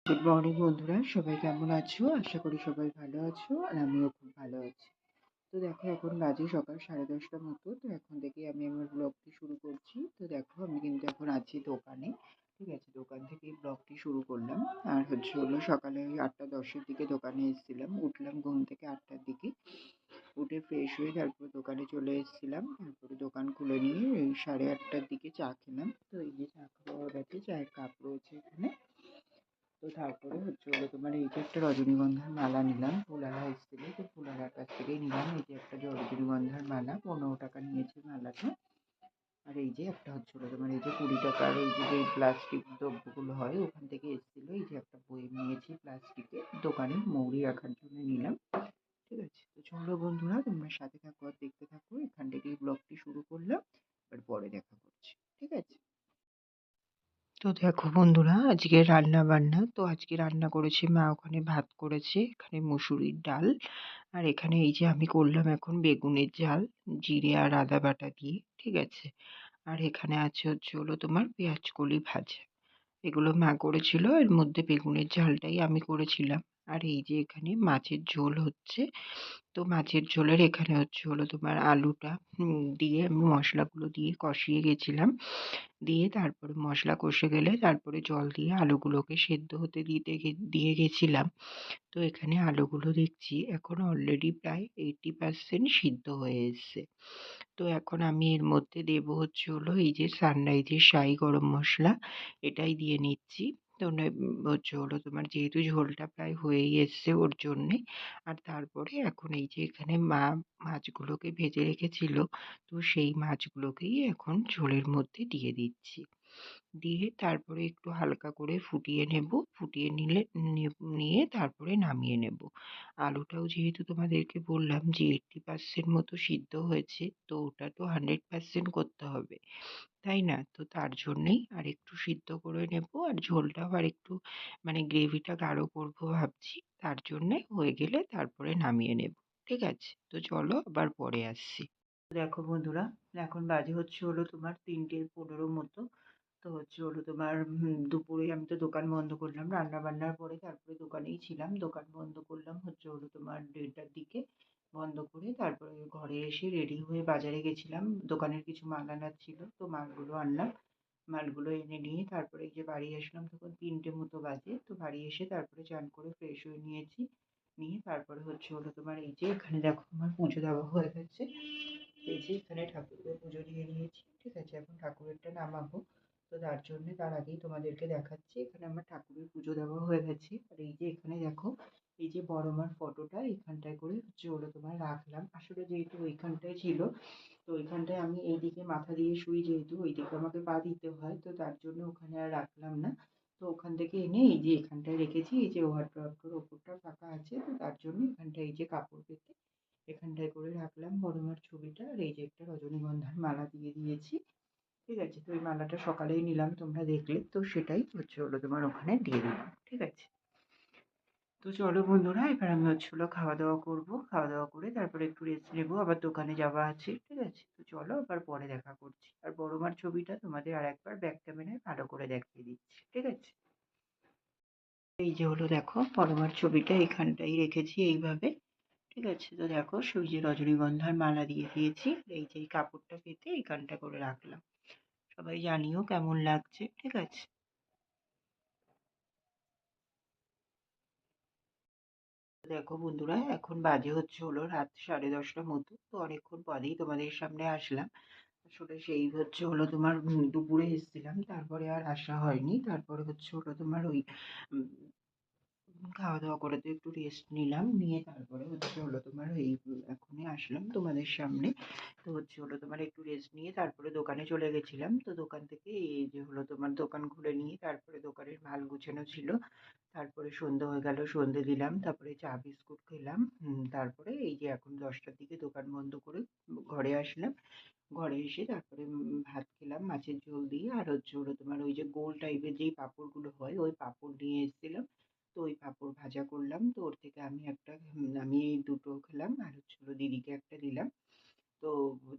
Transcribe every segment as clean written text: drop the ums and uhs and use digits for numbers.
Good morning বন্ধুরা, সবাই কেমন আছো? আশা করি সবাই ভালো আছো আর আমিও খুব ভালো আছি। তো দেখো এখন বাজে সকাল 10:30টার মতো। তো এখন থেকে আমি আমার ব্লগটি শুরু করছি। তো দেখো আমি কিন্তু এখন আছি দোকানে। ঠিক আছে? দোকান থেকেই ব্লগটি শুরু করলাম। আর হলো সকালে ওই 8:10 দিকে দোকানে এসেছিলাম। উঠলাম ঘুম থেকে 8টার দিকে। উঠে ফ্রেশ হয়ে তারপর দোকানে চলে এসেছিলাম। তারপরে দোকান খুলে নিয়ে এই 8:30টার দিকে চা খেলাম। তো এই যে চা খাওয়া হয়ে গেছে, চায়ের কাপ রয়েছে এখানে। তো তারপরে তোমার এই যে একটা রজনীগন্ধার মালা নিলাম। ফুলওয়ালা এসেছিল, তো ফুলওয়ালার কাছ থেকেই নিলাম। এই যে একটা রজনীগন্ধার মালা, 15 টাকা নিয়েছে মালাটা। আর এই যে একটা তোমার এই যে 20 টাকার এই যে প্লাস্টিক দ্রব্যগুলো হয় ওখান থেকে এসেছিল। এই যে একটা বই নিয়েছি প্লাস্টিকের, দোকানে মৌরি রাখার জন্য নিলাম। ঠিক আছে? তো চলো বন্ধুরা, তোমরা সাথে থাকো আর দেখতে থাকো। এখান থেকেই ব্লগটি শুরু করলাম। এবার পরে দেখা করছি। ঠিক আছে? তো দেখো বন্ধুরা, আজকে রান্না বান্না তো আজকে রান্না করেছে মা, ওখানে ভাত করেছে, এখানে মুসুরির ডাল, আর এখানে এই যে আমি করলাম এখন বেগুনের ঝাল, জিরে আর আদা বাটা দিয়ে। ঠিক আছে? আর এখানে আছে তোমার পেঁয়াজ কলি ভাজা। এগুলো মা করেছিল, এর মধ্যে বেগুনের ঝালটাই আমি করেছিলাম। আর এই যে এখানে মাছের ঝোল হচ্ছে। তো মাছের ঝোলের এখানে তোমার আলুটা দিয়ে আমি মশলাগুলো দিয়ে কষিয়ে গেছিলাম। দিয়ে তারপরে মশলা কষে গেলে তারপরে জল দিয়ে আলুগুলোকে সেদ্ধ হতে দিয়ে গেছিলাম। তো এখানে আলুগুলো দেখছি এখন অলরেডি প্রায় 80% সিদ্ধ হয়ে এসছে। তো এখন আমি এর মধ্যে দেব এই যে সানরাইজের শাহি গরম মশলা, এটাই দিয়ে নিচ্ছি। তো তোমার যেহেতু ঝোলটা প্রায় হয়েই এসছে ওর জন্যে। আর তারপরে এখন এই যে এখানে মা মাছগুলোকে ভেজে রেখেছিল, তো সেই মাছগুলোকেই এখন ঝোলের মধ্যে দিয়ে দিচ্ছি। দিয়ে তারপরে একটু হালকা করে ফুটিয়ে নেব। ফুটিয়ে নিয়ে তারপরে নামিয়ে নেব। আলুটাও যেহেতু তোমাদেরকে বললাম যে 80% মতো সিদ্ধ হয়েছে, তো ওটা তো 100% করতে হবে, তাই না? তো তার জন্যেই আর একটু সিদ্ধ করে নেব। আর ঝোলটাও আর একটু মানে গ্রেভিটা গাঢ় করবো ভাবছি। তার জন্যে হয়ে গেলে তারপরে নামিয়ে নেব। ঠিক আছে? তো চলো আবার পরে আসছি। দেখো বন্ধুরা, এখন বাজে তোমার 3:15 মতো। তো তোমার দুপুরে আমি তো দোকান বন্ধ করলাম রান্না বান্নার পরে। তারপরে দোকানেই ছিলাম, দোকান বন্ধ করলাম তোমার 1:30টার দিকে। বন্ধ করে তারপরে ঘরে এসে রেডি হয়ে বাজারে গেছিলাম। দোকানের কিছু মাল আনার ছিল, তো মালগুলো আনলাম। মালগুলো এনে নিয়ে তারপরে এই যে বাড়ি আসলাম, তখন 3টে মতো বাজে। তো বাড়ি এসে তারপরে চান করে ফ্রেশ হয়ে নিয়েছি। নিয়ে তারপরে তোমার এই যে এখানে দেখো আমার পুজো দেওয়া হয়ে গেছে। এই যে এখানে ঠাকুরের পুজো দিয়ে নিয়েছি। ঠিক আছে? এখন ঠাকুরেরটা নামাবো। তো তার আগেই তোমাদেরকে দেখাচ্ছি, এখানে আমার ঠাকুরের পুজো দেওয়া হয়ে গেছে। আর এই যে এখানে দেখো, এই যে বড় মার ফটোটা এখানটায় করে তোমার রাখলাম। আসলে যেহেতু ওইখানটায় ছিল, তো ওইখানটায় আমি এইদিকে মাথা দিয়ে শুই, যেহেতু ওইদিকে আমাকে পা দিতে হয়, তো তার জন্য ওখানে আর রাখলাম না। তো ওখান থেকে এনে এই যে এখানটায় রেখেছি। এই যে ওয়ার্ড্রপটার ওপরটা ফাঁকা আছে, তো তার জন্য এখানটায় এই যে কাপড় পেতে এখানটায় করে রাখলাম বড় মার ছবিটা। আর এই যে একটা রজনীগন্ধার মালা দিয়ে দিয়েছি। ঠিক আছে? তো এই মালাটা সকালেই নিলাম, তোমরা দেখলে, তো সেটাই তোমার ওখানে দিয়ে দিলাম। ঠিক আছে? তো চলো বন্ধুরা, এবার আমি খাওয়া দাওয়া করবো। খাওয়া দাওয়া করে তারপরে একটু রেস্ট নেবো, আবার দোকানে যাওয়া আছে। ঠিক আছে? তো চলো আবার পরে দেখা করছি। আর বড় মার ছবিটা তোমাদের আর একবার ব্যাক ক্যামেরায় ভালো করে দেখিয়ে দিচ্ছি। ঠিক আছে? এই যে দেখো বড় মার ছবিটা এখানটাই রেখেছি এইভাবে। ঠিক আছে? তো দেখো ওই যে রজনীগন্ধার মালা দিয়ে দিয়েছি। এই যে এই কাপড়টা পেতে এইখানটা করে রাখলাম। সবাই জানিও কেমন লাগছে। ঠিক আছে? দেখো বন্ধুরা, এখন বাজে রাত 10:30 মতো। তো অনেকক্ষণ পরেই তোমাদের সামনে আসলাম। আসলে সেই তোমার দুপুরে এসেছিলাম, তারপরে আর আসা হয়নি। তারপরে তোমার ওই উম, খাওয়া দাওয়া করে তো একটু রেস্ট নিলাম। নিয়ে তারপরে তোমার এই এখনই আসলাম তোমাদের সামনে। তো তোমার একটু রেস্ট নিয়ে তারপরে দোকানে চলে গেছিলাম। তো দোকান থেকে এই যে তোমার দোকান খুলে নিয়ে তারপরে দোকানের মাল গুছানো ছিল। তারপরে সন্ধ্যে হয়ে গেল, সন্ধ্যে দিলাম, তারপরে চা বিস্কুট খেলাম। তারপরে এই যে এখন 10টার দিকে দোকান বন্ধ করে ঘরে আসলাম। ঘরে এসে তারপরে ভাত খেলাম মাছের ঝোল দিয়ে। আর তোমার ওই যে গোল টাইপের যেই পাঁপড়গুলো হয়, ওই পাঁপড় নিয়ে এসেছিলাম। তো ওই পাঁপড় ভাজা করলাম। তো ওর থেকে আমি একটা আমি এই দুটো খেলাম, আর দিদিকে একটা দিলাম। তো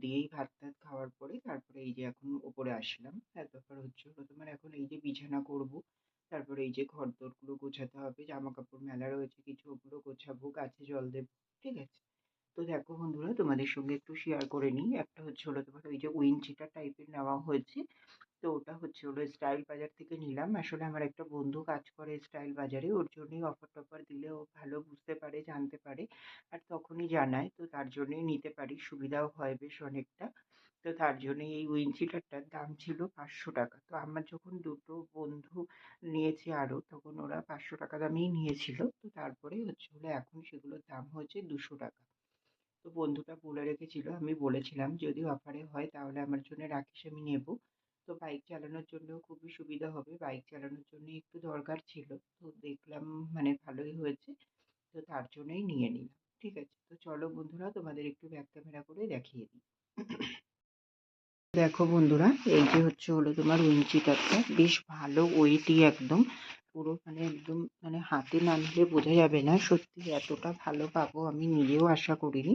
দিয়েই ভাত টাত খাওয়ার পরে তারপরে এই যে এখন ওপরে আসলাম। তারপর তোমার এখন এই যে বিছানা করব। তারপরে এই যে ঘরদোরগুলো গোছাতে হবে, জামাকাপড় মেলা রয়েছে কিছু, ওগুলো গোছাবো, গাছে জল দেবো। ঠিক আছে? তো দেখো বন্ধুরা, তোমাদের সঙ্গে একটু শেয়ার করে নিই। একটা হচ্ছে হলো তোমার ওই যে উইনচিটা টাইপের নেওয়া হয়েছে। তো ওটা হচ্ছে হলো স্টাইল বাজার থেকে নিলাম। আসলে আমার একটা বন্ধু কাজ করে স্টাইল বাজারে। ওর জন্যই অফার-টফার দিলে ও ভালো বুঝতে পারে, জানতে পারে। আর তখনই জানায়। তো তার জন্যই নিতে পারি। সুবিধাও হয় বেশ অনেকটা। তো তার জন্যই এই উইন্ডশিল্ডটার দাম ছিল ৳500। তো আমার যখন দুটো বন্ধু নিয়েছে আরো, তখন ওরা ৳500 দামেই নিয়েছিল। তো তারপরে হচ্ছে হলো এখন সেগুলোর দাম হয়েছে ৳200। তো বন্ধুটা বলে রেখেছিল, আমি বলেছিলাম যদি অফারে হয় তাহলে আমার জন্য রাখিস, আমি নেব। তো বাইক চালানোর জন্যও খুবই সুবিধা হবে। বাইক চালানোর জন্য একটু দরকার ছিল। তো দেখলাম মানে ভালোই হয়েছে। তো তার জন্যই নিয়ে নিলাম। ঠিক আছে? তো চলো বন্ধুরা, তোমাদের একটু ব্যাক ক্যামেরা করে দেখিয়ে দিই। দেখো বন্ধুরা, এই যে হচ্ছে হলো তোমার উইঞ্চিটারটা বেশ ভালো ওয়েটই একদম। পুরো মানে একদম মানে হাতে না নিলে বোঝা যাবে না। সত্যি এতটা ভালো পাবো আমি নিজেও আশা করিনি।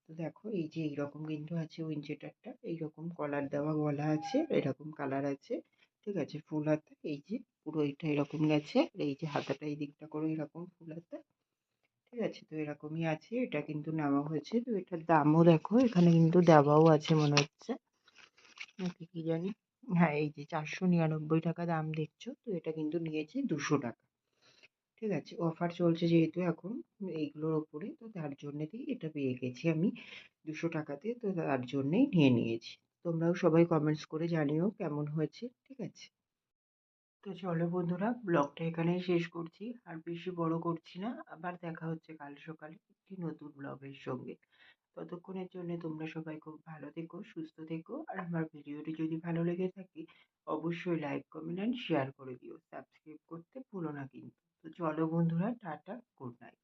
তো দেখো এই যে এইরকম কিন্তু আছে উইঞ্চিটারটা। এইরকম কলার দেওয়া গলা আছে, এরকম কালার আছে। ঠিক আছে? ফুল হাতা এই যে পুরো এটা এরকম গেছে। আর এই যে হাতাটা এই দিকটা করে এরকম ফুল হাতা। ঠিক আছে? তো এরকমই আছে। এটা কিন্তু নেওয়া হয়েছে। তো এটার দামও দেখো এখানে কিন্তু দেওয়াও আছে মনে হচ্ছে। নাকি কি জানি? হ্যাঁ, এই যে ৳499 দাম দেখছো। তো এটা কিন্তু নিয়েছে ৳200। ঠিক আছে? অফার চলছে যেহেতু এখন এইগুলোর ওপরে, তো তার জন্যেতেই এটা পেয়ে গেছি আমি ৳200 তে। তো তার জন্যেই নিয়ে নিয়েছি। তোমরাও সবাই কমেন্টস করে জানিও কেমন হয়েছে। ঠিক আছে? তো চলো বন্ধুরা, ব্লগটা এখানেই শেষ করছি। আর বেশি বড় করছি না। আবার দেখা হচ্ছে কাল সকালে একটি নতুন ব্লগের সঙ্গে। ততক্ষণের জন্য তোমরা সবাই খুব ভালো থেকো, সুস্থ থেকো। আর আমার ভিডিওটি যদি ভালো লেগে থাকে অবশ্যই লাইক, কমেন্ট অ্যান্ড শেয়ার করে দিও। সাবস্ক্রাইব করতে ভুলো না কিন্তু। তো চলো বন্ধুরা, টাটা, গুড নাইট।